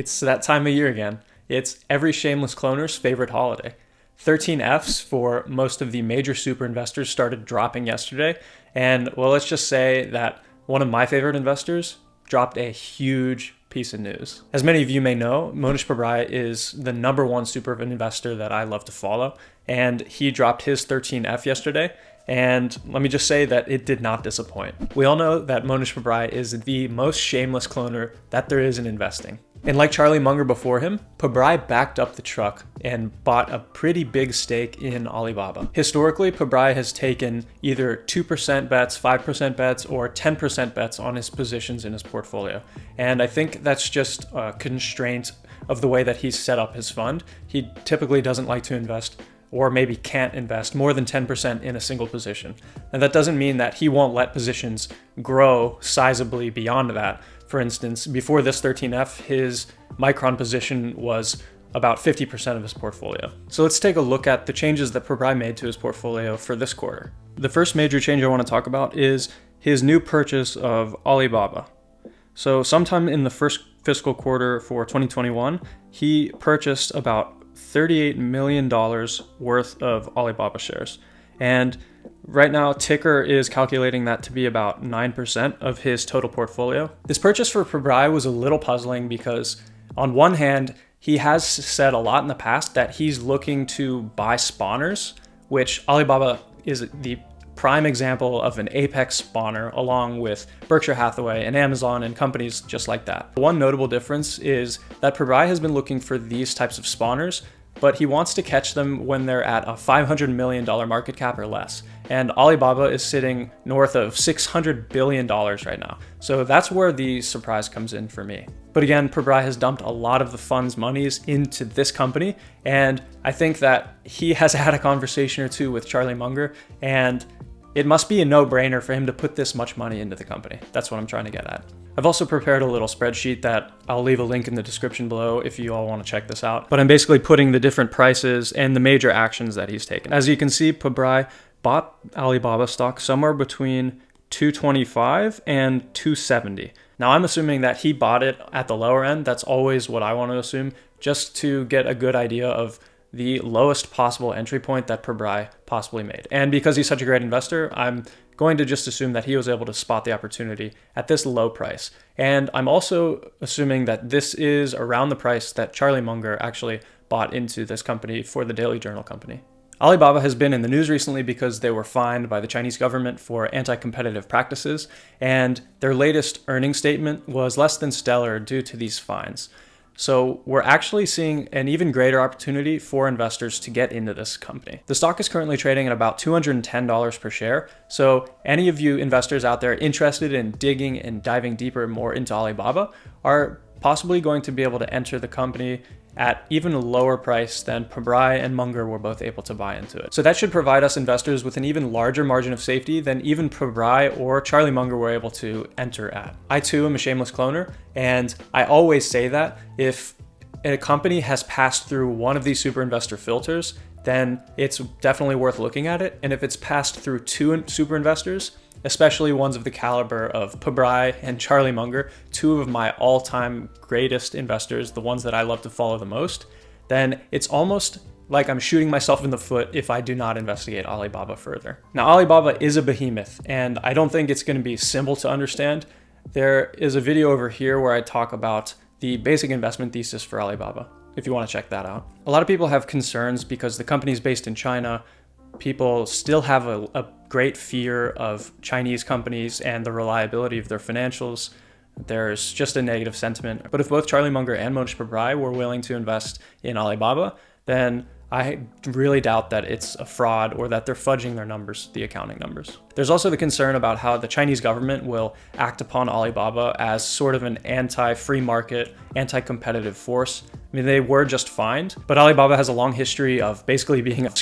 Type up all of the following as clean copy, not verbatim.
It's that time of year again. It's every shameless cloner's favorite holiday. 13Fs for most of the major super investors started dropping yesterday. And well, let's just say that one of my favorite investors dropped a huge piece of news. As many of you may know, Mohnish Pabrai is the #1 super investor that I love to follow. And he dropped his 13F yesterday. And let me just say that it did not disappoint. We all know that Mohnish Pabrai is the most shameless cloner that there is in investing. And like Charlie Munger before him, Pabrai backed up the truck and bought a pretty big stake in Alibaba. Historically, Pabrai has taken either 2% bets, 5% bets, or 10% bets on his positions in his portfolio. And I think that's just a constraint of the way that he's set up his fund. He typically doesn't like to invest, or maybe can't invest, more than 10% in a single position. And that doesn't mean that he won't let positions grow sizably beyond that. For instance, before this 13F, his Micron position was about 50% of his portfolio. So let's take a look at the changes that Pabrai made to his portfolio for this quarter. The first major change I want to talk about is his new purchase of Alibaba. So sometime in the first fiscal quarter for 2021, he purchased about $38 million worth of Alibaba shares. And right now, Ticker is calculating that to be about 9% of his total portfolio. This purchase for Pabrai was a little puzzling because on one hand, he has said a lot in the past that he's looking to buy spawners, which Alibaba is the prime example of an apex spawner, along with Berkshire Hathaway and Amazon and companies just like that. One notable difference is that Pabrai has been looking for these types of spawners, but he wants to catch them when they're at a $500 million market cap or less. And Alibaba is sitting north of $600 billion right now. So that's where the surprise comes in for me. But again, Pabrai has dumped a lot of the fund's monies into this company. And I think that he has had a conversation or two with Charlie Munger, and it must be a no-brainer for him to put this much money into the company. That's what I'm trying to get at. I've also prepared a little spreadsheet that I'll leave a link in the description below if you all want to check this out. But I'm basically putting the different prices and the major actions that he's taken. As you can see, Pabrai bought Alibaba stock somewhere between $225 and $270. Now I'm assuming that he bought it at the lower end. That's always what I want to assume, just to get a good idea of the lowest possible entry point that Pabrai possibly made. And because he's such a great investor, I'm going to just assume that he was able to spot the opportunity at this low price. And I'm also assuming that this is around the price that Charlie Munger actually bought into this company for the Daily Journal company. Alibaba has been in the news recently because they were fined by the Chinese government for anti-competitive practices, and their latest earnings statement was less than stellar due to these fines. So we're actually seeing an even greater opportunity for investors to get into this company. The stock is currently trading at about $210 per share. So any of you investors out there interested in digging and diving deeper more into Alibaba are possibly going to be able to enter the company at even a lower price than Pabrai and Munger were both able to buy into it. So that should provide us investors with an even larger margin of safety than even Pabrai or Charlie Munger were able to enter at. I too am a shameless cloner, and I always say that if a company has passed through one of these super investor filters, then it's definitely worth looking at it. And if it's passed through two super investors, especially ones of the caliber of Pabrai and Charlie Munger, two of my all-time greatest investors, the ones that I love to follow the most, then it's almost like I'm shooting myself in the foot if I do not investigate Alibaba further. Now, Alibaba is a behemoth, and I don't think it's going to be simple to understand. There is a video over here where I talk about the basic investment thesis for Alibaba, if you want to check that out. A lot of people have concerns because the company is based in China. People still have a great fear of Chinese companies and the reliability of their financials. There's just a negative sentiment. But if both Charlie Munger and Mohnish Pabrai were willing to invest in Alibaba, then I really doubt that it's a fraud or that they're fudging their numbers, the accounting numbers. There's also the concern about how the Chinese government will act upon Alibaba as sort of an anti-free market, anti-competitive force. I mean, they were just fined, but Alibaba has a long history of basically being a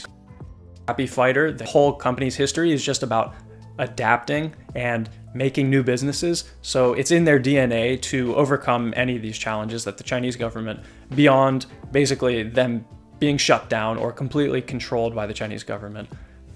happy fighter. The whole company's history is just about adapting and making new businesses. So it's in their DNA to overcome any of these challenges that the Chinese government, beyond basically them being shut down or completely controlled by the Chinese government,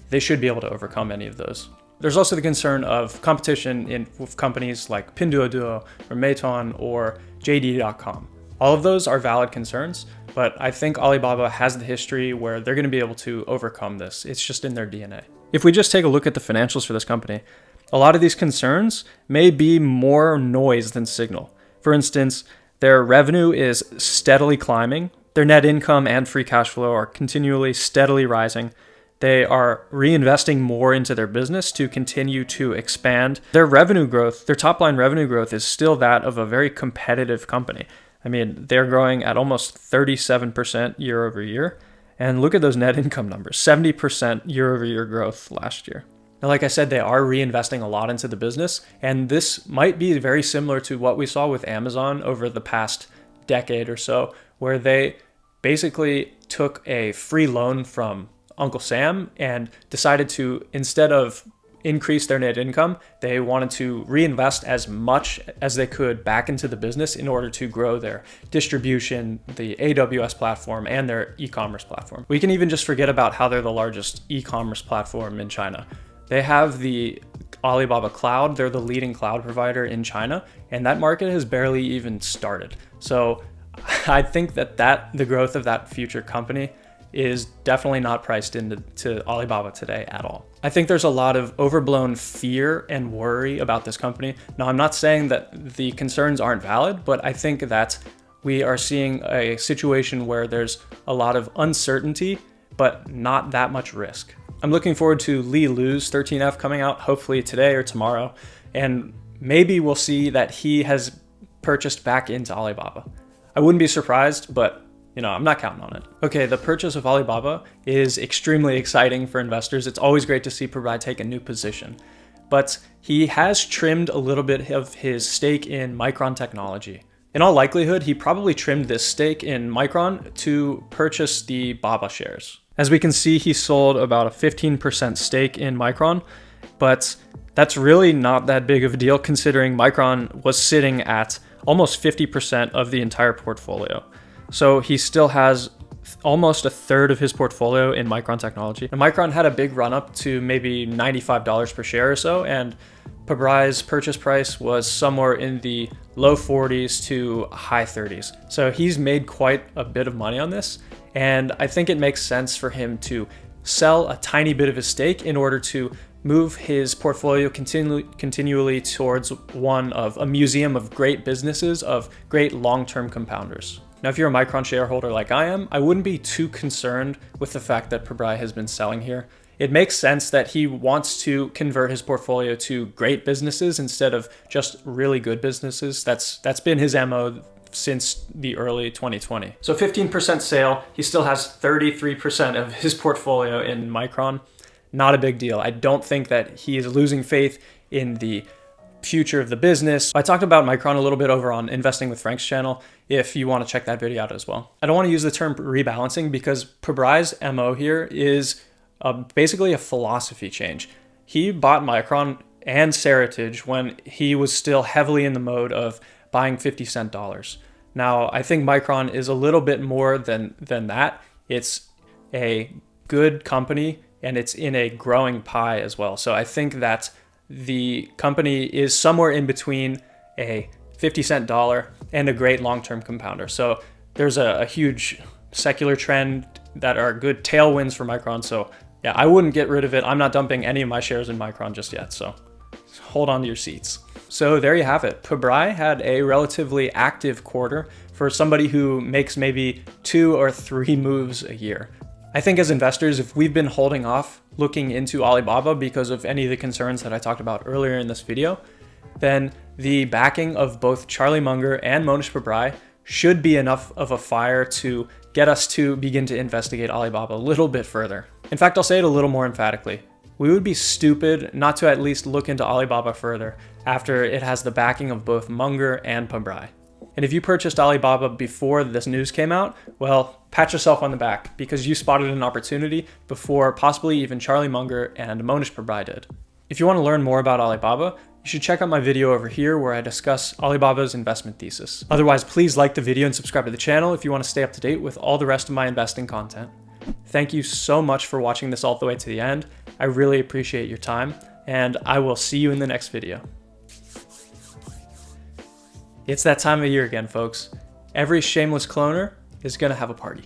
they should be able to overcome any of those. There's also the concern of competition with companies like Pinduoduo or Meituan or JD.com. All of those are valid concerns, but I think Alibaba has the history where they're going to be able to overcome this. It's just in their DNA. If we just take a look at the financials for this company, a lot of these concerns may be more noise than signal. For instance, their revenue is steadily climbing. Their net income and free cash flow are continually steadily rising. They are reinvesting more into their business to continue to expand. Their revenue growth, their top line revenue growth is still that of a very competitive company. I mean, they're growing at almost 37% year over year. And look at those net income numbers, 70% year over year growth last year. Now, like I said, they are reinvesting a lot into the business. And this might be very similar to what we saw with Amazon over the past decade or so, where they basically took a free loan from Uncle Sam and decided to, instead of increase their net income, they wanted to reinvest as much as they could back into the business in order to grow their distribution, the AWS platform, and their e-commerce platform. We can even just forget about how they're the largest e-commerce platform in China. They have the Alibaba Cloud. They're the leading cloud provider in China, and that market has barely even started. So I think that the growth of that future company is definitely not priced into Alibaba today at all. I think there's a lot of overblown fear and worry about this company. Now, I'm not saying that the concerns aren't valid, but I think that we are seeing a situation where there's a lot of uncertainty, but not that much risk. I'm looking forward to Li Lu's 13F coming out, hopefully today or tomorrow, and maybe we'll see that he has purchased back into Alibaba. I wouldn't be surprised, but I'm not counting on it. Okay, the purchase of Alibaba is extremely exciting for investors. It's always great to see Pabrai take a new position, but he has trimmed a little bit of his stake in Micron Technology. In all likelihood, he probably trimmed this stake in Micron to purchase the Baba shares. As we can see, he sold about a 15% stake in Micron, but that's really not that big of a deal considering Micron was sitting at almost 50% of the entire portfolio. So he still has almost a third of his portfolio in Micron Technology. And Micron had a big run up to maybe $95 per share or so, and Pabrai's purchase price was somewhere in the low 40s to high 30s. So he's made quite a bit of money on this, and I think it makes sense for him to sell a tiny bit of his stake in order to move his portfolio continually towards one of a museum of great businesses, of great long-term compounders. Now, if you're a Micron shareholder like I am, I wouldn't be too concerned with the fact that Pabrai has been selling here. It makes sense that he wants to convert his portfolio to great businesses instead of just really good businesses. That's been his MO since the early 2020. So 15% sale, he still has 33% of his portfolio in Micron. Not a big deal. I don't think that he is losing faith in the future of the business. I talked about Micron a little bit over on Investing with Frank's channel, if you want to check that video out as well. I don't want to use the term rebalancing because Pabrai's MO here is basically a philosophy change. He bought Micron and Seritage when he was still heavily in the mode of buying 50-cent dollars. Now, I think Micron is a little bit more than that. It's a good company and it's in a growing pie as well. So I think that the company is somewhere in between a 50-cent dollar and a great long-term compounder. So there's a huge secular trend that are good tailwinds for Micron. So yeah, I wouldn't get rid of it. I'm not dumping any of my shares in Micron just yet. So hold on to your seats. So there you have it. Pabrai had a relatively active quarter for somebody who makes maybe 2 or 3 moves a year. I think as investors, if we've been holding off looking into Alibaba because of any of the concerns that I talked about earlier in this video, then the backing of both Charlie Munger and Mohnish Pabrai should be enough of a fire to get us to begin to investigate Alibaba a little bit further. In fact, I'll say it a little more emphatically. We would be stupid not to at least look into Alibaba further after it has the backing of both Munger and Pabrai. And if you purchased Alibaba before this news came out, well, pat yourself on the back because you spotted an opportunity before possibly even Charlie Munger and Mohnish Pabrai did. If you want to learn more about Alibaba, you should check out my video over here where I discuss Alibaba's investment thesis. Otherwise, please like the video and subscribe to the channel if you want to stay up to date with all the rest of my investing content. Thank you so much for watching this all the way to the end. I really appreciate your time, and I will see you in the next video. It's that time of year again, folks. every shameless cloner is going to have a party.